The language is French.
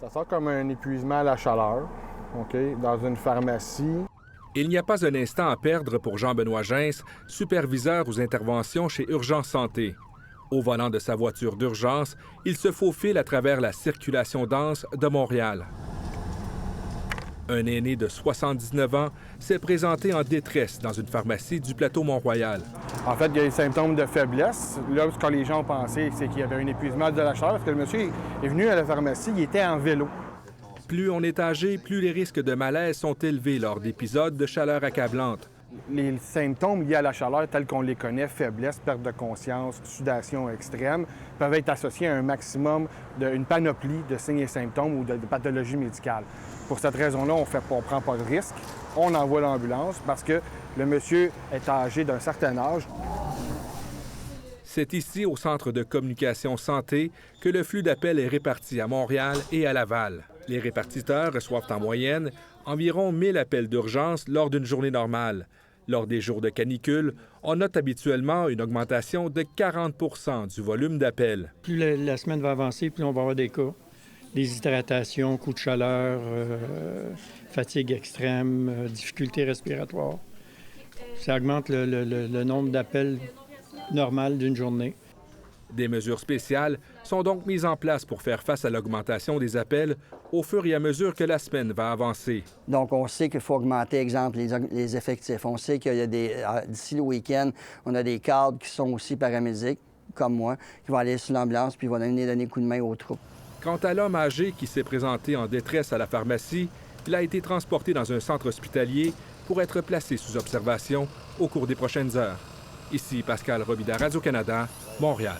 Ça sort comme un épuisement à la chaleur, OK, dans une pharmacie. Il n'y a pas un instant à perdre pour Jean-Benoît Gens, superviseur aux interventions chez Urgence Santé. Au volant de sa voiture d'urgence, il se faufile à travers la circulation dense de Montréal. Un aîné de 79 ans s'est présenté en détresse dans une pharmacie du plateau Mont-Royal. En fait, il y a des symptômes de faiblesse. Là, ce que les gens ont pensé, c'est qu'il y avait un épuisement de la chaleur, parce que le monsieur est venu à la pharmacie, il était en vélo. Plus on est âgé, plus les risques de malaise sont élevés lors d'épisodes de chaleur accablante. Les symptômes liés à la chaleur, tels qu'on les connaît, faiblesse, perte de conscience, sudation extrême, peuvent être associés à un maximum d'une panoplie de signes et symptômes ou de pathologies médicales. Pour cette raison-là, on ne prend pas de risque. On envoie l'ambulance parce que le monsieur est âgé d'un certain âge. C'est ici, au Centre de communication santé, que le flux d'appels est réparti à Montréal et à Laval. Les répartiteurs reçoivent en moyenne environ 1000 appels d'urgence lors d'une journée normale. Lors des jours de canicule, on note habituellement une augmentation de 40 % du volume d'appels. Plus la semaine va avancer, plus on va avoir des cas. Déshydratation, coups de chaleur, fatigue extrême, difficultés respiratoires. Ça augmente le nombre d'appels normal d'une journée. Des mesures spéciales sont donc mises en place pour faire face à l'augmentation des appels au fur et à mesure que la semaine va avancer. Donc, on sait qu'il faut augmenter, exemple, les effectifs. On sait qu'il y a d'ici le week-end, on a des cadres qui sont aussi paramédics, comme moi, qui vont aller sur l'ambulance puis vont donner coup de main aux troupes. Quant à l'homme âgé qui s'est présenté en détresse à la pharmacie, il a été transporté dans un centre hospitalier pour être placé sous observation au cours des prochaines heures. Ici Pascal Robida, Radio-Canada, Montréal.